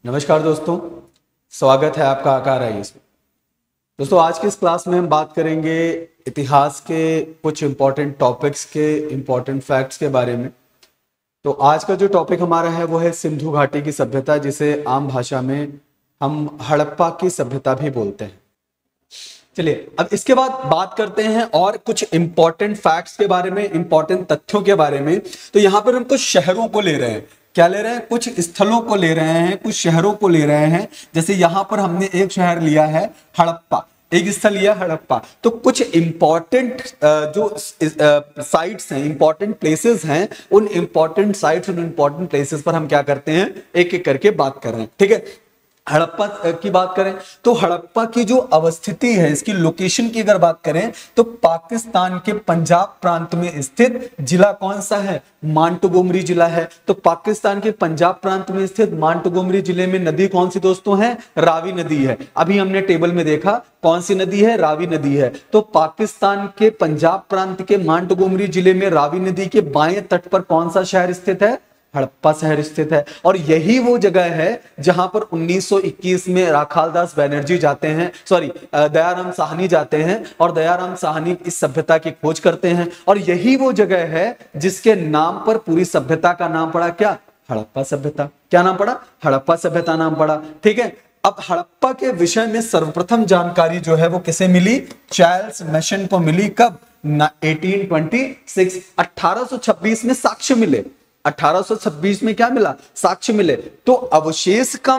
नमस्कार दोस्तों, स्वागत है आपका आकार आईएएस में। दोस्तों, आज की इस क्लास में हम बात करेंगे इतिहास के कुछ इंपॉर्टेंट टॉपिक्स के इंपॉर्टेंट फैक्ट्स के बारे में। तो आज का जो टॉपिक हमारा है वो है सिंधु घाटी की सभ्यता, जिसे आम भाषा में हम हड़प्पा की सभ्यता भी बोलते हैं। चलिए अब इसके बाद बात करते हैं और कुछ इंपॉर्टेंट फैक्ट्स के बारे में, इंपॉर्टेंट तथ्यों के बारे में। तो यहाँ पर हम कुछ शहरों को ले रहे हैं। क्या ले रहे हैं? कुछ स्थलों को ले रहे हैं, कुछ शहरों को ले रहे हैं। जैसे यहाँ पर हमने एक शहर लिया है हड़प्पा, एक स्थल लिया हड़प्पा। तो कुछ इंपॉर्टेंट जो साइट्स हैं, इंपॉर्टेंट प्लेसेस हैं, उन इंपॉर्टेंट साइट्स, उन इंपॉर्टेंट प्लेसेस पर हम क्या करते हैं, एक एक करके बात कर रहे हैं। ठीक है, हड़प्पा की बात करें तो हड़प्पा की जो अवस्थिति है, इसकी लोकेशन की अगर बात करें तो पाकिस्तान के पंजाब प्रांत में स्थित जिला कौन सा है? मांटगोमरी जिला है। तो पाकिस्तान के पंजाब प्रांत में स्थित मांटगोमरी जिले में नदी कौन सी दोस्तों है? रावी नदी है। अभी हमने टेबल में देखा कौन सी नदी है? रावी नदी है। तो पाकिस्तान के पंजाब प्रांत के मांटगोमरी जिले में रावी नदी के बाएं तट पर कौन सा शहर स्थित है? हड़प्पा शहर स्थित है। और यही वो जगह है जहां पर 1921 में राखालदास बनर्जी जाते हैं, दयाराम साहनी जाते हैं और दयाराम साहनी इस सभ्यता की खोज करते हैं। और यही वो जगह है जिसके नाम पर पूरी सभ्यता का नाम पड़ा क्या? हड़प्पा सभ्यता। क्या नाम पड़ा? हड़प्पा सभ्यता नाम पड़ा। ठीक है, अब हड़प्पा के विषय में सर्वप्रथम जानकारी जो है वो किसे मिली? चार्ल्स मैसन को मिली। कब? 1826, 1826 में साक्ष्य मिले। 1826 में क्या मिला? साक्ष्य मिले। तो अवशेष का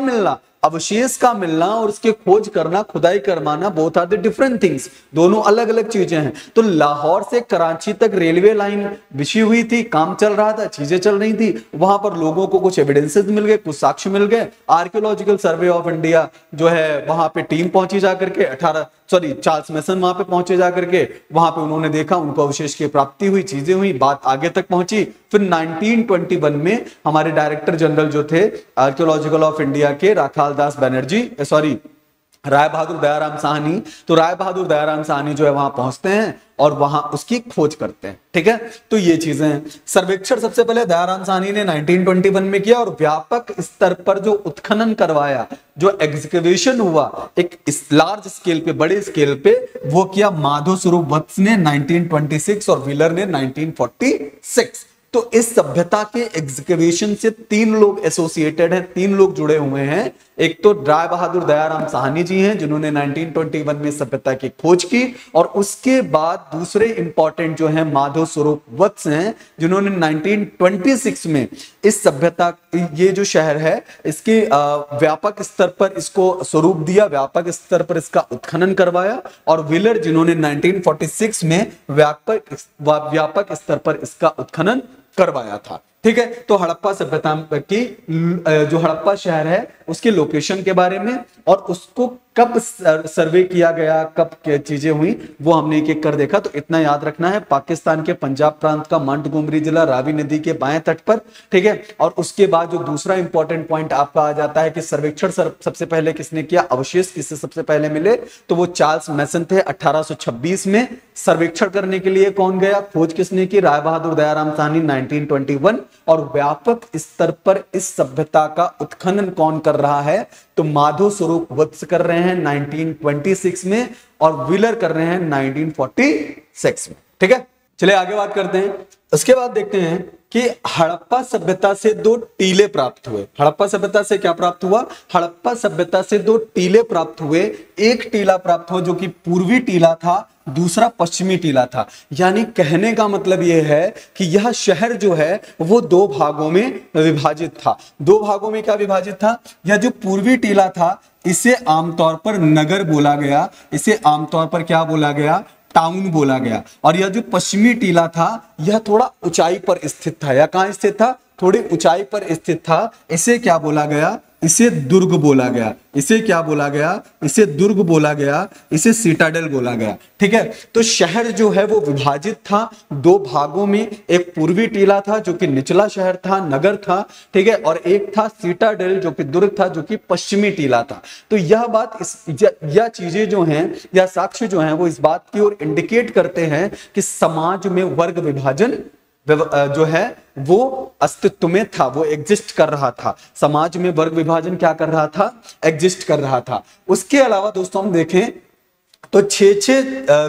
मिलना और उसके खोज करना, खुदाई करवाना, both are the different things, दोनों अलग अलग चीजें हैं। तो लाहौर से कराची तक रेलवे लाइन बिछी हुई थी, काम चल रहा था, चीजें चल रही थी। वहां पर लोगों को कुछ एविडेंसेस मिल गए, कुछ साक्ष्य मिल गए। आर्कियोलॉजिकल सर्वे ऑफ इंडिया जो है वहां पे टीम पहुंची जाकर के चार्ल्स मैसन वहां पे पहुंचे जाकर के, वहां पे उन्होंने देखा, उनको अवशेष की प्राप्ति हुई, चीजें हुई, बात आगे तक पहुंची। फिर 1921 में हमारे डायरेक्टर जनरल जो थे आर्कियोलॉजिकल ऑफ इंडिया के, राखालदास बनर्जी, राय बहादुर दयाराम साहनी, तो राय बहादुर दयाराम साहनी जो है वहां पहुंचते हैं और वहां उसकी खोज करते हैं। ठीक है, तो ये चीजें हैं। सर्वेक्षण सबसे पहले दयाराम साहनी ने 1921 में किया और व्यापक स्तर पर जो उत्खनन करवाया, जो एग्जीक्यूशन हुआ एक लार्ज स्केल पे, बड़े स्केल पे, वो किया माधो स्वरूप वत्स ने 1926 और व्हीलर ने 1946। तो इस सभ्यता के एग्जीक्यूशन से तीन लोग एसोसिएटेड हैं, तीन लोग जुड़े हुए हैं। एक तो राय बहादुर दयाराम साहनी जी हैं जिन्होंने 1921 में सभ्यता की खोज की, और उसके बाद दूसरे इंपॉर्टेंट जो हैं माधव स्वरूप वत्स हैं जिन्होंने 1926 में इस सभ्यता, ये जो शहर है इसके व्यापक स्तर पर इसको स्वरूप दिया, व्यापक स्तर पर इसका उत्खनन करवाया। और व्हीलर जिन्होंने 1946 में व्यापक स्तर पर इसका उत्खनन करवाया था। ठीक है, तो हड़प्पा सभ्यता की जो हड़प्पा शहर है उसके लोकेशन के बारे में और उसको कब सर्वे किया गया, कब क्या चीजें हुई, वो हमने एक एक कर देखा। तो इतना याद रखना है, पाकिस्तान के पंजाब प्रांत का मांटगोमरी जिला रावी नदी के बाएं तट पर। ठीक है, और उसके बाद जो दूसरा इंपॉर्टेंट पॉइंट आपका आ जाता है कि सर्वेक्षण सबसे पहले किसने किया, अवशेष किससे सबसे पहले मिले, तो वो चार्ल्स मैसन थे। 1826 में सर्वेक्षण करने के लिए कौन गया, खोज किसने की? राय बहादुर दयाराम साहनी 1921। और व्यापक स्तर पर इस सभ्यता का उत्खनन कौन कर रहा है? तो माधव स्वरूप वत्स कर रहे हैं 1926 में और व्हीलर कर रहे हैं 1946 में। ठीक है, चलिए आगे बात करते हैं। उसके बाद देखते हैं कि हड़प्पा सभ्यता से दो टीले प्राप्त हुए। हड़प्पा सभ्यता से क्या प्राप्त हुआ? हड़प्पा सभ्यता से दो टीले प्राप्त हुए। एक टीला प्राप्त हुआ जो कि पूर्वी टीला था, दूसरा पश्चिमी टीला था। यानी कहने का मतलब यह है कि यह शहर जो है वो दो भागों में विभाजित था। दो भागों में क्या विभाजित था? यह जो पूर्वी टीला था इसे आमतौर पर नगर बोला गया, इसे आमतौर पर क्या बोला गया? टाउन बोला गया। और यह जो पश्चिमी टीला था यह थोड़ा ऊंचाई पर स्थित था। या कहां स्थित था? थोड़ी ऊंचाई पर स्थित था। इसे क्या बोला गया? इसे दुर्ग बोला गया। इसे क्या बोला गया? इसे दुर्ग बोला गया, इसे सिटाडेल बोला गया। ठीक है, तो शहर जो है वो विभाजित था दो भागों में। एक पूर्वी टीला था जो कि निचला शहर था, नगर था। ठीक है, और एक था सिटाडेल जो कि दुर्ग था, जो कि पश्चिमी टीला था। तो यह बात, यह चीजें जो हैं, या साक्ष्य जो हैं, वो इस बात की ओर इंडिकेट करते हैं कि समाज में वर्ग विभाजन जो है वो अस्तित्व में था, वो एग्जिस्ट कर रहा था। समाज में वर्ग विभाजन क्या कर रहा था, एग्जिस्ट कर रहा था। उसके अलावा दोस्तों हम देखें तो 6-6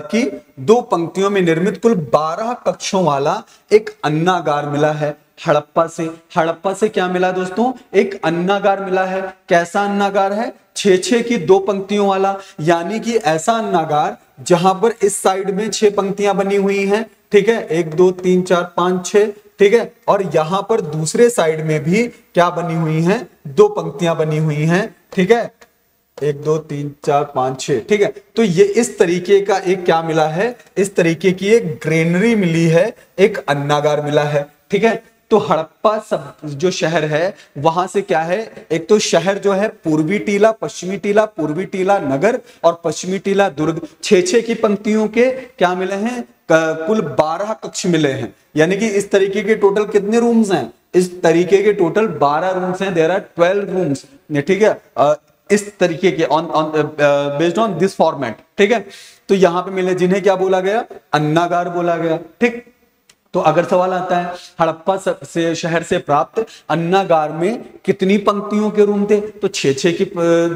की 2 पंक्तियों में निर्मित कुल 12 कक्षों वाला एक अन्नागार मिला है हड़प्पा से। हड़प्पा से क्या मिला दोस्तों, एक अन्नागार मिला है। कैसा अन्नागार है, 6-6 की 2 पंक्तियों वाला, यानी कि ऐसा अन्नागार जहां पर इस साइड में 6 पंक्तियां बनी हुई हैं, ठीक है, 1 2 3 4 5 6, ठीक है, और यहां पर दूसरे साइड में भी क्या बनी हुई हैं, 2 पंक्तियां बनी हुई हैं, ठीक है, 1 2 3 4 5 6, ठीक है। तो ये इस तरीके का एक क्या मिला है, इस तरीके की एक ग्रेनरी मिली है, एक अन्नागार मिला है, ठीक है। तो हड़प्पा सब जो शहर है वहां से क्या है, एक तो शहर जो है पूर्वी टीला, पश्चिमी टीला, पूर्वी टीला नगर और पश्चिमी टीला दुर्ग, 6-6 की पंक्तियों के क्या मिले हैं, कुल 12 कक्ष मिले हैं। यानी कि इस तरीके के टोटल कितने रूम्स हैं, इस तरीके के टोटल 12 रूम्स हैं, देयर आर 12 रूम्स, ठीक है, इस तरीके के बेस्ड ऑन दिस फॉर्मेट, ठीक है। तो यहां पे मिले जिन्हें क्या बोला गया, अन्नागार बोला गया, ठीक। तो अगर सवाल आता है हड़प्पा से शहर से प्राप्त अन्नागार में कितनी पंक्तियों के रूम थे, तो 6-6 की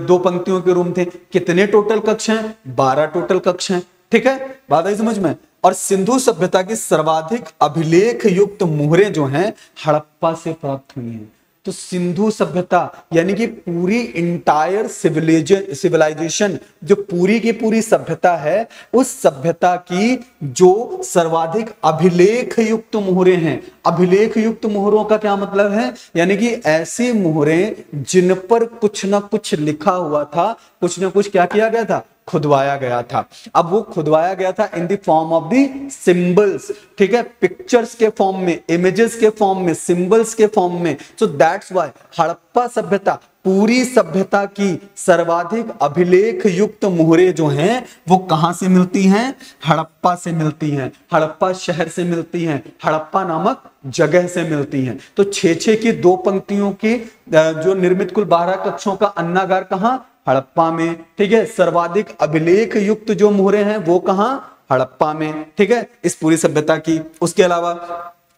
2 पंक्तियों के रूम थे। कितने टोटल कक्ष हैं, 12 टोटल कक्ष हैं, ठीक है, बात आई समझ में। और सिंधु सभ्यता की सर्वाधिक अभिलेख युक्त मुहरें जो हैं हड़प्पा से प्राप्त हुई हैं। तो सिंधु सभ्यता यानी कि पूरी इंटायर सिविलाइजेशन, जो पूरी की पूरी सभ्यता है, उस सभ्यता की जो सर्वाधिक अभिलेख युक्त मुहरें हैं। अभिलेख युक्त मुहरों का क्या मतलब है, यानी कि ऐसी मुहरें जिन पर कुछ ना कुछ लिखा हुआ था, कुछ ना कुछ क्या किया गया था, खुदवाया गया था। अब वो खुदवाया गया था in the form of the symbols, ठीक है, पिक्चर्स के फॉर्म में, इमेजेस के फॉर्म में, सिंबल्स के फॉर्म में। सो दैट्स व्हाई हड़प्पा सभ्यता, पूरी सभ्यता की सर्वाधिक अभिलेख युक्त मुहरें जो हैं वो कहां से मिलती हैं, हड़प्पा से मिलती हैं, हड़प्पा शहर से मिलती हैं, हड़प्पा नामक जगह से मिलती हैं। तो 6-6 की 2 पंक्तियों की जो निर्मित कुल 12 कक्षों का अन्नागार कहां, हड़प्पा में, ठीक है। सर्वाधिक अभिलेख युक्त जो मुहरें हैं वो कहां, हड़प्पा में, ठीक है, इस पूरी सभ्यता की। उसके अलावा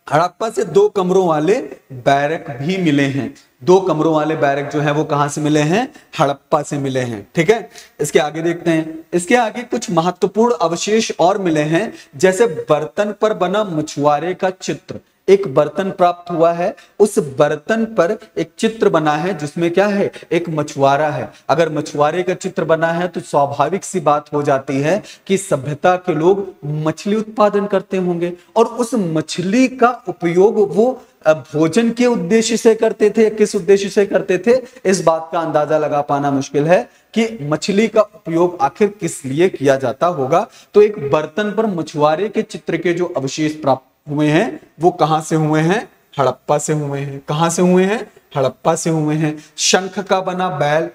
हड़प्पा से 2 कमरों वाले बैरक भी मिले हैं। 2 कमरों वाले बैरक जो है वो कहां से मिले हैं, हड़प्पा से मिले हैं, ठीक है। इसके आगे देखते हैं, इसके आगे कुछ महत्वपूर्ण अवशेष और मिले हैं, जैसे बर्तन पर बना मछुआरे का चित्र। एक बर्तन प्राप्त हुआ है, उस बर्तन पर एक चित्र बना है जिसमें क्या है, एक मछुआरा है। अगर मछुआरे का चित्र बना है तो स्वाभाविक सी बात हो जाती है कि सभ्यता के लोग मछली उत्पादन करते होंगे, और उस मछली का उपयोग वो भोजन के उद्देश्य से करते थे, किस उद्देश्य से करते थे, इस बात का अंदाजा लगा पाना मुश्किल है कि मछली का उपयोग आखिर किस लिए किया जाता होगा। तो एक बर्तन पर मछुआरे के चित्र के जो अवशेष प्राप्त हुए हैं वो कहां से हुए हैं, हड़प्पा से हुए हैं। कहां से हुए हैं, हड़प्पा से हुए हैं। शंख का बना बैल,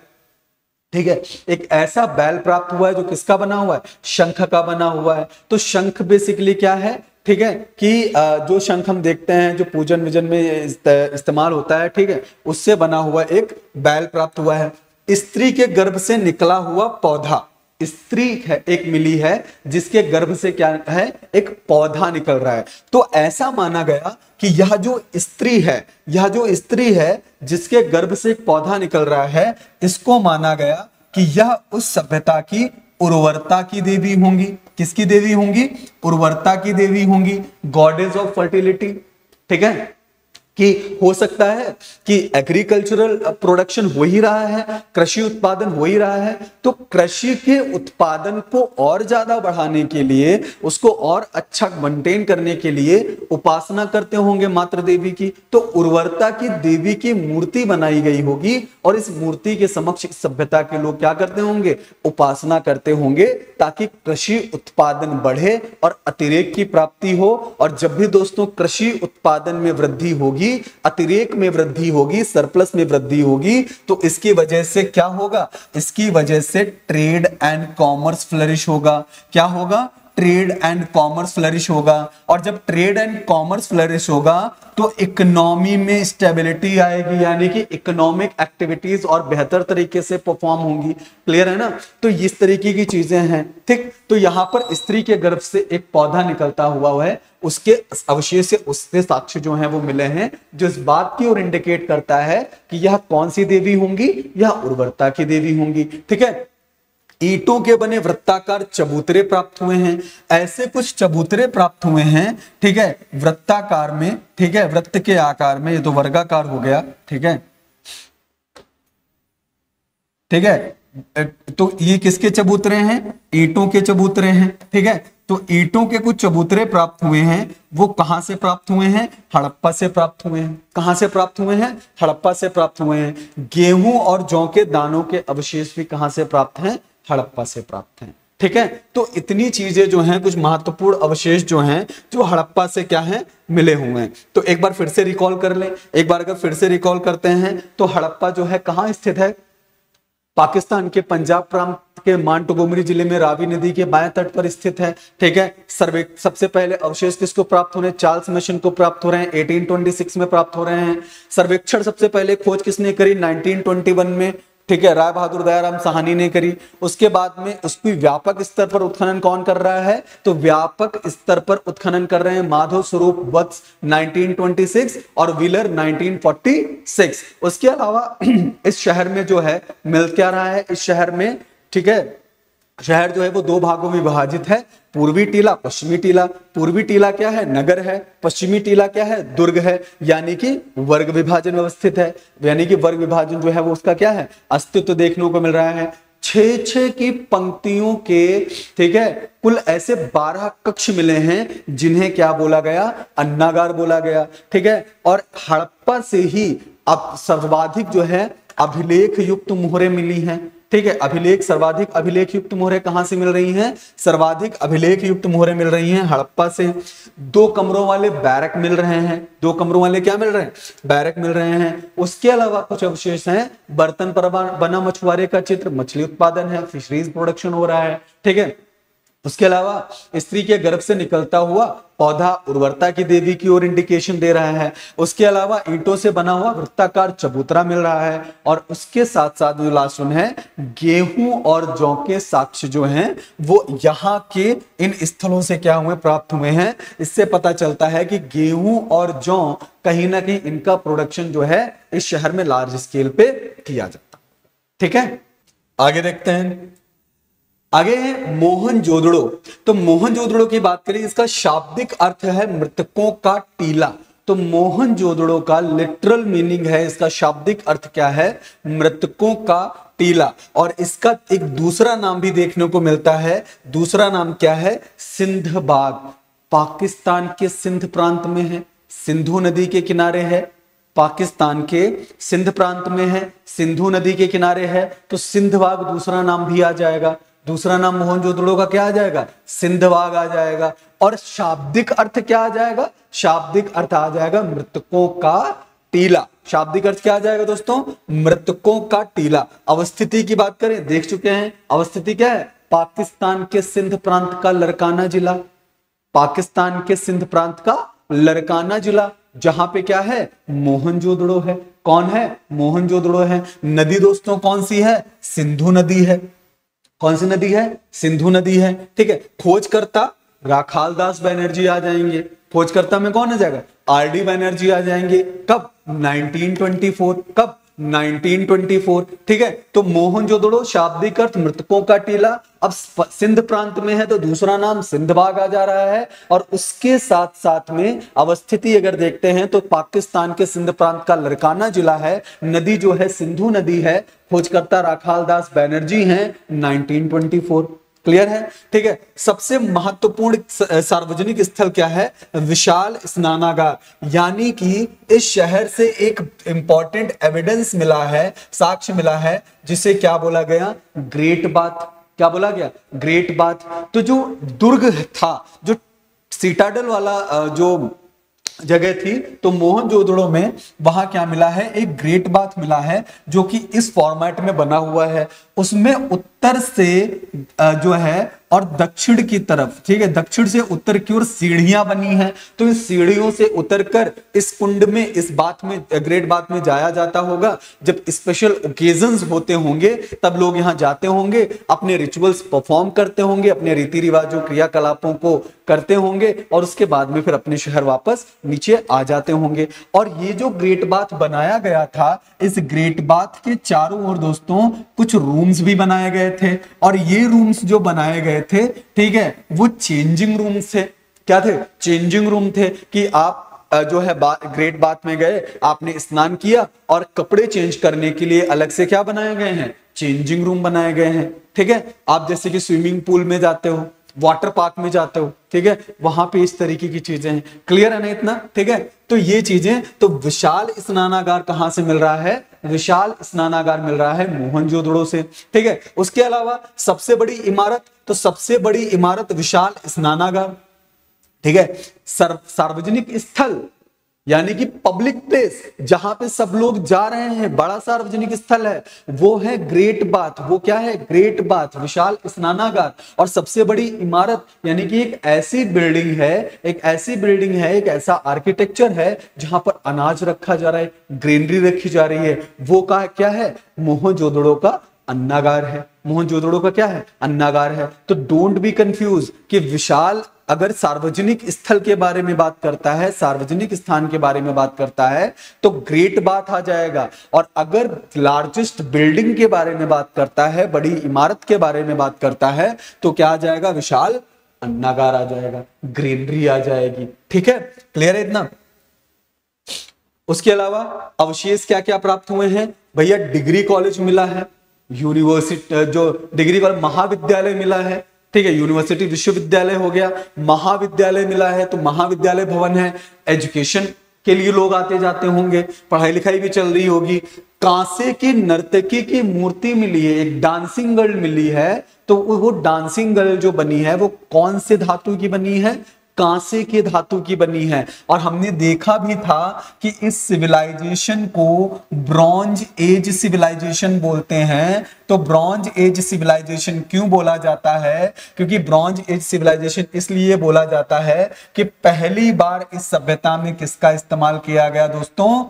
ठीक है, एक ऐसा बैल प्राप्त हुआ है जो किसका बना हुआ है, शंख का बना हुआ है। तो शंख बेसिकली क्या है, ठीक है, कि जो शंख हम देखते हैं जो पूजन विजन में इस्तेमाल होता है, ठीक है, उससे बना हुआ एक बैल प्राप्त हुआ है। स्त्री के गर्भ से निकला हुआ पौधा, स्त्री है एक मिली है जिसके गर्भ से क्या है, एक पौधा निकल रहा है। तो ऐसा माना गया कि यह जो स्त्री है, यह जो स्त्री है जिसके गर्भ से एक पौधा निकल रहा है, इसको माना गया कि यह उस सभ्यता की उर्वरता की देवी होंगी। किसकी देवी होंगी, उर्वरता की देवी होंगी, गॉडेस ऑफ फर्टिलिटी, ठीक है। कि हो सकता है कि एग्रीकल्चरल प्रोडक्शन हो ही रहा है, कृषि उत्पादन हो ही रहा है, तो कृषि के उत्पादन को और ज्यादा बढ़ाने के लिए, उसको और अच्छा मेंटेन करने के लिए उपासना करते होंगे मातृ देवी की। तो उर्वरता की देवी की मूर्ति बनाई गई होगी, और इस मूर्ति के समक्ष सभ्यता के लोग क्या करते होंगे, उपासना करते होंगे, ताकि कृषि उत्पादन बढ़े और अतिरेक की प्राप्ति हो। और जब भी दोस्तों कृषि उत्पादन में वृद्धि होगी, अतिरेक में वृद्धि होगी, सरप्लस में वृद्धि होगी, तो इसकी वजह से क्या होगा, इसकी वजह से ट्रेड एंड कॉमर्स फ्लरिश होगा। क्या होगा, ट्रेड एंड कॉमर्स फ्लरिश होगा, और जब ट्रेड एंड कॉमर्स फ्लरिश होगा तो इकोनॉमी में स्टेबिलिटी आएगी, यानी कि इकोनॉमिक एक्टिविटीज और बेहतर तरीके से परफॉर्म होंगी। क्लियर है ना? तो इस तरीके की चीजें हैं। ठीक, तो यहां पर स्त्री के गर्भ से एक पौधा निकलता हुआ है, उसके अवशेष, उसके साक्ष्य जो हैं वो मिले हैं, जो इस बात की ओर इंडिकेट करता है कि यह कौन सी देवी होंगी, यह उर्वरता की देवी होंगी। ठीक है, ईंटों के बने वृत्ताकार चबूतरे प्राप्त हुए हैं, ऐसे कुछ चबूतरे प्राप्त हुए हैं। ठीक है, वृत्ताकार में, ठीक है, वृत्त के आकार में, ये तो वर्गाकार हो गया। ठीक है, ठीक है, तो ये किसके चबूतरे हैं? ईंटों के चबूतरे हैं। ठीक है, तो ईंटों के कुछ चबूतरे प्राप्त हुए हैं, वो कहां से प्राप्त हुए हैं? हड़प्पा से प्राप्त हुए हैं। कहां से प्राप्त हुए हैं? हड़प्पा से प्राप्त हुए हैं। गेहूं और जौ के दानों के अवशेष भी कहां से प्राप्त हैं? हड़प्पा से प्राप्त हैं। ठीक है, तो इतनी चीजें जो हैं, कुछ महत्वपूर्ण अवशेष जो हैं, जो हड़प्पा से क्या है, मिले हुए हैं। तो एक बार फिर से रिकॉल कर लें। एक बार अगर फिर से रिकॉल करते हैं तो हड़प्पा जो है कहां स्थित है? पाकिस्तान के पंजाब प्रांत के मांटगोमरी जिले में रावी नदी के बाएं तट पर स्थित है। ठीक है, सबसे पहले अवशेष किसको प्राप्त हो रहे हैं? चार्ल्स मिशन को प्राप्त हो रहे हैं, 1826 में प्राप्त हो रहे हैं। सर्वेक्षण सबसे पहले खोज किसने करी? 1921 में। ठीक है, राय बहादुर दयाराम साहनी ने करी। उसके बाद में उसकी व्यापक स्तर पर उत्खनन कौन कर रहा है? तो व्यापक स्तर पर उत्खनन कर रहे हैं माधव स्वरूप वत्स 1926 और व्हीलर 1946। उसके अलावा इस शहर में जो है मिल क्या रहा है इस शहर में? ठीक है, शहर जो है वो दो भागों में विभाजित है, पूर्वी टीला, पश्चिमी टीला। पूर्वी टीला क्या है? नगर है। पश्चिमी टीला क्या है? दुर्ग है, यानी कि वर्ग विभाजन व्यवस्थित है, यानी कि वर्ग विभाजन जो है वो उसका क्या है? अस्तित्व देखने को मिल रहा है। 6-6 की पंक्तियों के, ठीक है, कुल ऐसे 12 कक्ष मिले हैं जिन्हें क्या बोला गया? अन्नागार बोला गया। ठीक है, और हड़प्पा से ही अब सर्वाधिक जो है अभिलेख युक्त मोहरें मिली हैं। ठीक है, अभिलेख, सर्वाधिक अभिलेख युक्त मोहरें कहां से मिल रही हैं? सर्वाधिक अभिलेख युक्त मोहरें मिल रही हैं हड़प्पा से। 2 कमरों वाले बैरक मिल रहे हैं। 2 कमरों वाले क्या मिल रहे हैं? बैरक मिल रहे हैं। उसके अलावा कुछ अवशेष हैं, बर्तन पर बना मछुआरे का चित्र, मछली उत्पादन है, फिशरीज प्रोडक्शन हो रहा है। ठीक है, उसके अलावा स्त्री के गर्भ से निकलता हुआ पौधा उर्वरता की देवी की ओर इंडिकेशन दे रहा है। उसके अलावा ईंटों से बना हुआ वृत्ताकार चबूतरा मिल रहा है, और उसके साथ साथ जो लास्ट वन है, गेहूं और जौ के साक्ष्य जो हैं वो यहाँ के इन स्थलों से क्या हुए? प्राप्त हुए हैं। इससे पता चलता है कि गेहूं और जौ कहीं ना कहीं इनका प्रोडक्शन जो है इस शहर में लार्ज स्केल पे किया जाता। ठीक है, आगे देखते हैं। आगे है मोहनजोदड़ो। तो मोहनजोदड़ो की बात करें, इसका शाब्दिक अर्थ है मृतकों का टीला। तो मोहनजोदड़ो का लिटरल मीनिंग है, इसका शाब्दिक अर्थ क्या है? मृतकों का टीला। और इसका एक दूसरा नाम भी देखने को मिलता है। दूसरा नाम क्या है? सिंध बाग। पाकिस्तान के सिंध प्रांत में है, सिंधु नदी के किनारे है, पाकिस्तान के सिंध प्रांत में है, सिंधु नदी के किनारे है, तो सिंध बाग दूसरा नाम भी आ जाएगा। दूसरा नाम मोहनजोदड़ो का क्या आ जाएगा? सिंधबाग आ जाएगा। और शाब्दिक अर्थ क्या आ जाएगा? शाब्दिक अर्थ आ जाएगा मृतकों का टीला। शाब्दिक अर्थ क्या आ जाएगा दोस्तों? मृतकों का टीला। अवस्थिति की बात करें, देख चुके हैं, अवस्थिति क्या है? पाकिस्तान के सिंध प्रांत का लड़काना जिला, पाकिस्तान के सिंध प्रांत का लड़काना जिला, जहां पे क्या है? मोहनजोदड़ो है। कौन है? मोहनजोदड़ो है। नदी दोस्तों कौन सी है? सिंधु नदी है। कौन सी नदी है? सिंधु नदी है। ठीक है, खोजकर्ता राखालदास बनर्जी आ जाएंगे। खोजकर्ता में कौन आ जाएगा? आर डी बनर्जी आ जाएंगे। कब? 1924। कब? 1924। ठीक है, तो मोहनजोदड़ो शाब्दिक अर्थ मृतकों का टीला। अब सिंध प्रांत में है तो दूसरा नाम सिंधबाग आ जा रहा है। और उसके साथ साथ में अवस्थिति अगर देखते हैं तो पाकिस्तान के सिंध प्रांत का लड़काना जिला है। नदी जो है सिंधु नदी है। खोजकर्ता राखालदास बनर्जी हैं। 1924। क्लियर है? ठीक है, सबसे महत्वपूर्ण सार्वजनिक स्थल क्या है? विशाल स्नानागार। यानी कि इस शहर से एक इंपॉर्टेंट एविडेंस मिला है, साक्ष्य मिला है, जिसे क्या बोला गया? Great bath. क्या बोला गया? Great bath. तो जो दुर्ग था, जो सीटाडल वाला जो जगह थी, तो मोहनजोदड़ो में वहां क्या मिला है? एक ग्रेट बाथ मिला है, जो कि इस फॉर्मेट में बना हुआ है। उसमें उत्तर से जो है और दक्षिण की तरफ, ठीक है, दक्षिण से उत्तर की ओर सीढ़ियां बनी हैं। तो इस सीढ़ियों से उतरकर इस कुंड में, इस बाथ में, ग्रेट बाथ में जाया जाता होगा। जब स्पेशल ओकेजन्स होते होंगे तब लोग यहां जाते होंगे, अपने रिचुअल्स परफॉर्म करते होंगे, अपने रीति रिवाजों क्रियाकलापों को करते होंगे और उसके बाद में फिर अपने शहर वापस नीचे आ जाते होंगे। और ये जो ग्रेट बाथ बनाया गया था, इस ग्रेट बाथ के चारों ओर दोस्तों कुछ रूम्स भी बनाए गए थे, और ये रूम्स जो बनाए गए थे, ठीक है, वो चेंजिंग रूम्स थे। क्या थे? चेंजिंग रूम थे, कि आप जो है ग्रेट बाथ में गए, आपने स्नान किया और कपड़े चेंज करने के लिए अलग से क्या बनाए गए हैं? चेंजिंग रूम बनाए गए हैं। ठीक है, आप जैसे कि स्विमिंग पूल में जाते हो, वाटर पार्क में जाते हो, ठीक है, वहां पे इस तरीके की चीजें हैं। क्लियर है ना इतना? ठीक है, तो ये चीजें, तो विशाल स्नानागार कहां से मिल रहा है? विशाल स्नानागार मिल रहा है मोहनजोदड़ो से। ठीक है, उसके अलावा सबसे बड़ी इमारत, तो सबसे बड़ी इमारत विशाल स्नानागार। ठीक है, सार्वजनिक स्थल यानी कि पब्लिक प्लेस, जहां पे सब लोग जा रहे हैं, बड़ा सार्वजनिक स्थल है, वो है ग्रेट बाथ। वो क्या है? ग्रेट बाथ, विशाल स्नानागार। और सबसे बड़ी इमारत यानी कि एक ऐसी बिल्डिंग है, एक ऐसी बिल्डिंग है, एक ऐसा आर्किटेक्चर है जहां पर अनाज रखा जा रहा है, ग्रीनरी रखी जा रही है, वो का क्या है? मोहनजोदड़ो का अन्नागार है। मोहनजोदड़ो का क्या है? अन्नागार है। तो डोंट बी कंफ्यूज कि विशाल अगर सार्वजनिक स्थल के बारे में बात करता है, सार्वजनिक स्थान के बारे में बात करता है, तो ग्रेट बाथ आ जाएगा। और अगर लार्जेस्ट बिल्डिंग के बारे में बात करता है, बड़ी इमारत के बारे में बात करता है, तो क्या आ जाएगा? विशाल अन्नागार आ जाएगा, ग्रीनरी आ जाएगी। ठीक है, क्लियर है इतना? उसके अलावा अवशेष क्या क्या प्राप्त हुए हैं भैया? डिग्री कॉलेज मिला है, यूनिवर्सिटी जो डिग्री कॉलेज, महाविद्यालय मिला है। ठीक है, यूनिवर्सिटी विश्वविद्यालय हो गया, महाविद्यालय मिला है, तो महाविद्यालय भवन है। एजुकेशन के लिए लोग आते जाते होंगे, पढ़ाई लिखाई भी चल रही होगी। कांसे की नर्तकी की मूर्ति मिली है, एक डांसिंग गर्ल मिली है। तो वो डांसिंग गर्ल जो बनी है वो कौन से धातु की बनी है? कांसे के धातु की बनी है। और हमने देखा भी था कि इस सिविलाइजेशन को ब्रॉन्ज एज सिविलाइजेशन बोलते हैं। तो ब्रॉन्ज एज सिविलाइजेशन क्यों बोला जाता है? क्योंकि ब्रॉन्ज एज सिविलाइजेशन इसलिए बोला जाता है कि पहली बार इस सभ्यता में किसका इस्तेमाल किया गया दोस्तों?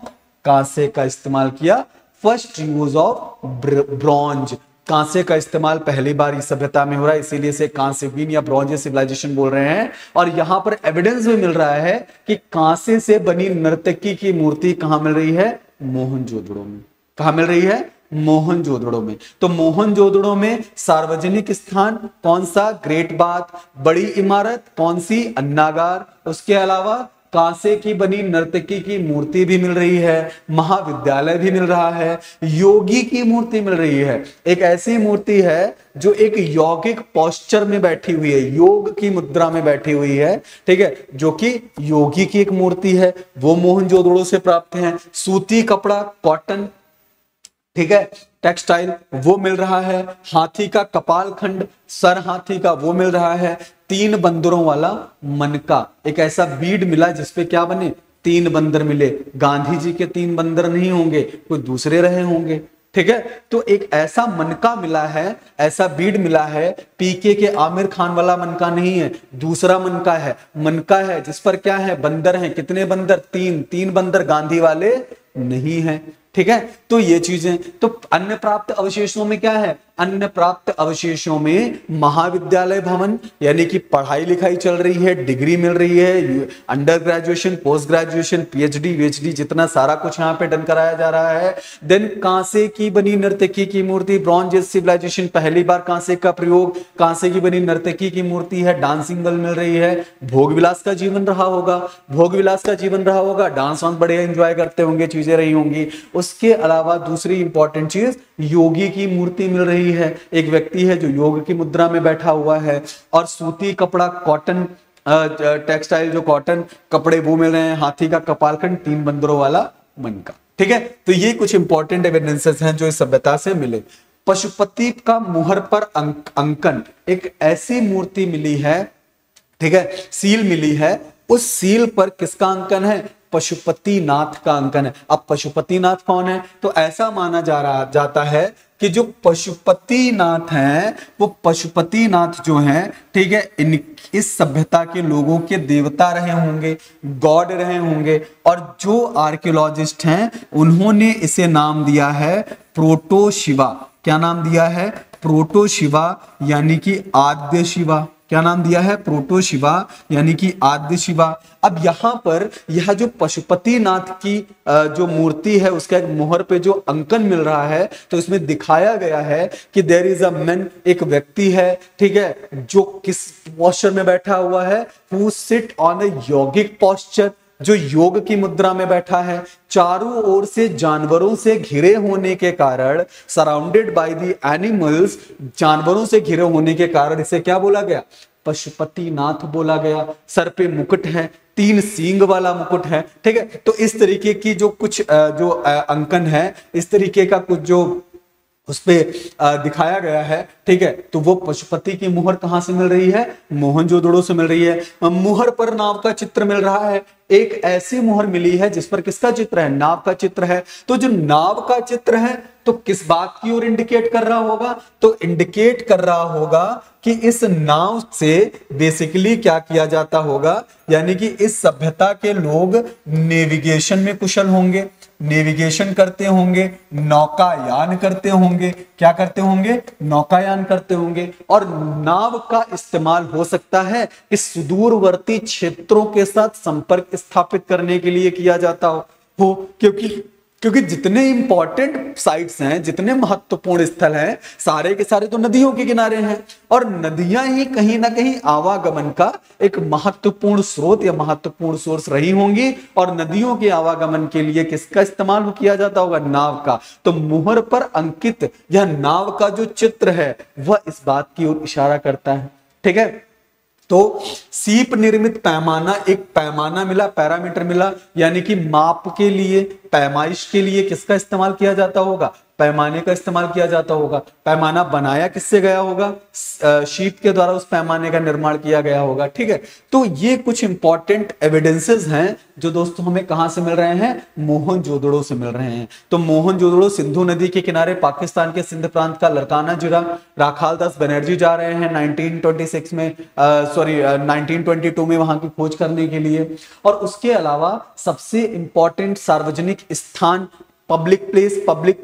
कांसे का इस्तेमाल किया। फर्स्ट यूज ऑफ ब्रॉन्ज, कांसे का इस्तेमाल पहली बार इस सभ्यता में हो रहा है, इसीलिए से कांसेवीन या ब्रॉन्ज सिविलाइजेशन बोल रहे हैं। और यहां पर एविडेंस भी मिल रहा है कि कांसे से बनी नर्तकी की मूर्ति कहां मिल रही है? मोहनजोदड़ो में। कहां मिल रही है? मोहनजोदड़ो में। तो मोहनजोदड़ो में सार्वजनिक स्थान कौन सा? Great bath. बड़ी इमारत कौन सी? अन्नागार। उसके अलावा कांसे की बनी नर्तकी की मूर्ति भी मिल रही है, महाविद्यालय भी मिल रहा है, योगी की मूर्ति मिल रही है। एक ऐसी मूर्ति है जो एक यौगिक पोस्चर में बैठी हुई है, योग की मुद्रा में बैठी हुई है। ठीक है, जो कि योगी की एक मूर्ति है, वो मोहनजोदड़ो से प्राप्त है। सूती कपड़ा, कॉटन, ठीक है, टेक्सटाइल, वो मिल रहा है। हाथी का कपाल खंड, सर हाथी का, वो मिल रहा है। 3 बंदरों वाला मनका, एक ऐसा बीड मिला जिसपे क्या बने? 3 बंदर मिले। गांधी जी के 3 बंदर नहीं होंगे, कोई दूसरे रहे होंगे। ठीक है, तो एक ऐसा मनका मिला है, ऐसा बीड मिला है। पीके के आमिर खान वाला मनका नहीं है, दूसरा मनका है। मनका है जिस पर क्या है? बंदर हैं। कितने बंदर? 3 बंदर गांधी वाले नहीं है। ठीक है, तो ये चीजें। तो अन्य प्राप्त अवशेषों में क्या है? अन्य प्राप्त अवशेषों में महाविद्यालय भवन, यानी कि पढ़ाई लिखाई चल रही है, डिग्री मिल रही है, under graduation, post graduation, PhD, VHD, जितना सारा कुछ यहाँ पे डन कराया जा रहा है। देन कांसे की बनी नर्तकी की मूर्ति, ब्रॉन्ज एज सिविलाइजेशन, पहली बार कांसे का प्रयोग, कांसे की बनी नर्तकी की मूर्ति है, डांसिंग गर्ल मिल रही है। भोग विलास का जीवन रहा होगा, भोग विलास का जीवन रहा होगा, डांस वांस बड़े एंजॉय करते होंगे, चीजें रही होंगी। उसके अलावा दूसरी इंपॉर्टेंट चीज, योगी की मूर्ति मिल रही है। एक व्यक्ति है जो योग की मुद्रा में बैठा हुआ है। और सूती कपड़ा, कॉटन टेक्सटाइल, जो कॉटन कपड़े वो मिल रहे हैं। हाथी का कपालखंड, 3 बंदरों वाला मनका। ठीक है, तो ये कुछ इंपॉर्टेंट एविडेंसेस हैं जो इस सभ्यता से मिले। पशुपति का मुहर पर अंकन, एक ऐसी मूर्ति मिली है, ठीक है, सील मिली है। उस सील पर किसका अंकन है? पशुपतिनाथ का अंकन है। अब पशुपतिनाथ कौन है? तो ऐसा माना जाता है कि जो पशुपतिनाथ हैं वो पशुपतिनाथ जो हैं, ठीक है, इस सभ्यता के लोगों के देवता रहे होंगे, गॉड रहे होंगे। और जो आर्कियोलॉजिस्ट हैं उन्होंने इसे नाम दिया है प्रोटो शिवा। क्या नाम दिया है? प्रोटो शिवा, यानी कि आद्य शिवा। क्या नाम दिया है? प्रोटो शिवा यानी कि आद्य शिवा। अब यहां पर यह जो पशुपतिनाथ की जो मूर्ति है उसका एक मोहर पे जो अंकन मिल रहा है, तो इसमें दिखाया गया है कि देयर इज अ मैन, एक व्यक्ति है, ठीक है, जो किस पोस्चर में बैठा हुआ है? Who sit on a yogic posture, जो योग की मुद्रा में बैठा है। चारों ओर से जानवरों से घिरे होने के कारण, सराउंडेड बाय द एनिमल्स, जानवरों से घिरे होने के कारण इसे क्या बोला गया? पशुपतिनाथ बोला गया। सर पे मुकुट है, 3 सींग वाला मुकुट है, ठीक है। तो इस तरीके की जो कुछ अंकन है, इस तरीके का कुछ जो उस पे दिखाया गया है, ठीक है। तो वो पशुपति की मुहर कहां से मिल रही है? मोहनजोदड़ो से मिल रही है। मुहर पर नाव का चित्र मिल रहा है। एक ऐसी मुहर मिली है जिस पर किसका चित्र है? नाव का चित्र है। तो जो नाव का चित्र है तो किस बात की ओर इंडिकेट कर रहा होगा? तो इंडिकेट कर रहा होगा कि इस नाव से बेसिकली क्या किया जाता होगा, यानी कि इस सभ्यता के लोग नेविगेशन में कुशल होंगे, नेविगेशन करते होंगे, नौकायान करते होंगे। क्या करते होंगे? नौकायान करते होंगे। और नाव का इस्तेमाल हो सकता है इस सुदूरवर्ती क्षेत्रों के साथ संपर्क स्थापित करने के लिए किया जाता हो, क्योंकि जितने इंपॉर्टेंट साइट्स हैं, जितने महत्वपूर्ण स्थल हैं, सारे के सारे तो नदियों के किनारे हैं। और नदियां ही कहीं ना कहीं आवागमन का एक महत्वपूर्ण स्रोत या महत्वपूर्ण सोर्स रही होंगी। और नदियों के आवागमन के लिए किसका इस्तेमाल किया जाता होगा? नाव का। तो मुहर पर अंकित यह नाव का जो चित्र है वह इस बात की ओर इशारा करता है, ठीक है। तो सीप निर्मित पैमाना, एक पैमाना मिला, पैरामीटर मिला, यानी कि माप के लिए, पैमाइश के लिए किसका इस्तेमाल किया जाता होगा? पैमाने का इस्तेमाल किया जाता होगा। पैमाना बनाया किससे गया होगा? शीप के द्वारा उस पैमाने का निर्माण किया गया होगा, ठीक है। तो ये कुछ इंपॉर्टेंट एविडेंसेस हैं जो दोस्तों हमें कहां से मिल रहे हैं? मोहनजोदड़ो से मिल रहे हैं। तो मोहनजोदड़ो सिंधु नदी के किनारे पाकिस्तान के सिंध प्रांत का लड़काना जिला। राखाल दास बनर्जी जा रहे हैं 1926 में 1922 में वहां की खोज करने के लिए। और उसके अलावा सबसे इंपॉर्टेंट सार्वजनिक स्थान, पब्लिक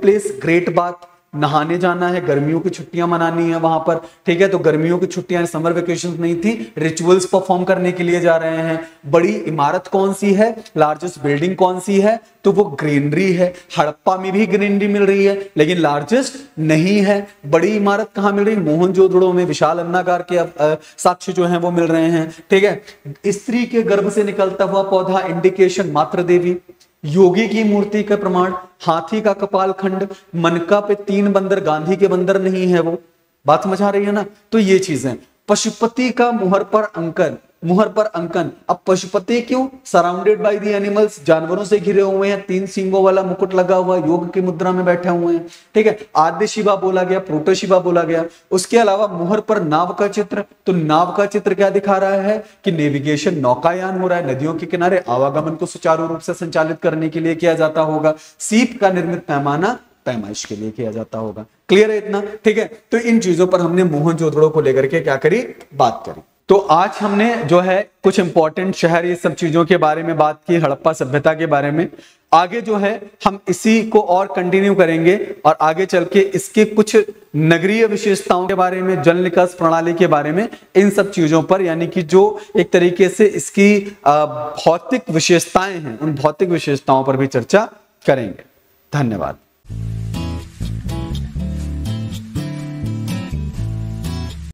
प्लेस ग्रेट बाथ, नहाने जाना है, गर्मियों की छुट्टियां मनानी है वहां पर, ठीक है। तो गर्मियों की छुट्टियां, समर वेकेशन नहीं थी, रिचुअल्स परफॉर्म करने के लिए जा रहे हैं। बड़ी इमारत कौन सी है? लार्जेस्ट बिल्डिंग कौन सी है? तो वो ग्रीनरी है। हड़प्पा में भी ग्रीनरी मिल रही है, लेकिन लार्जेस्ट नहीं है। बड़ी इमारत कहां मिल रही है? मोहनजोदड़ो में विशाल अन्नागार के साक्ष्य जो हैं वो मिल रहे हैं, ठीक है। स्त्री के गर्भ से निकलता हुआ पौधा, इंडिकेशन मातृ देवी। योगी की मूर्ति का प्रमाण, हाथी का कपाल खंड, मनका पे 3 बंदर, गांधी के बंदर नहीं है वो। बात समझ आ रही है ना? तो ये चीजें। पशुपति का मुहर पर अंकन। अब पशुपति क्यों? सराउंडेड बाय द एनिमल्स, जानवरों से घिरे हुए हैं, 3 सींगों वाला मुकुट लगा हुआ, योग की मुद्रा में बैठे हुए हैं, ठीक है। आद्य शिवा बोला गया, प्रोटो शिवा बोला गया। उसके अलावा मुहर पर नाव का चित्र। तो नाव का चित्र क्या दिखा रहा है? कि नेविगेशन, नौकायान हो रहा है, नदियों के किनारे आवागमन को सुचारू रूप से संचालित करने के लिए किया जाता होगा। सीप का निर्मित पैमाना पैमाइश के लिए किया जाता होगा। क्लियर है इतना? ठीक है। तो इन चीजों पर हमने मोहनजोदड़ो को लेकर के क्या करी? बात करी। तो आज हमने जो है कुछ इंपॉर्टेंट शहर, ये सब चीजों के बारे में बात की, हड़प्पा सभ्यता के बारे में। आगे जो है हम इसी को और कंटिन्यू करेंगे और आगे चल के इसके कुछ नगरीय विशेषताओं के बारे में, जल निकास प्रणाली के बारे में, इन सब चीजों पर, यानी कि जो एक तरीके से इसकी भौतिक विशेषताएं हैं, उन भौतिक विशेषताओं पर भी चर्चा करेंगे। धन्यवाद।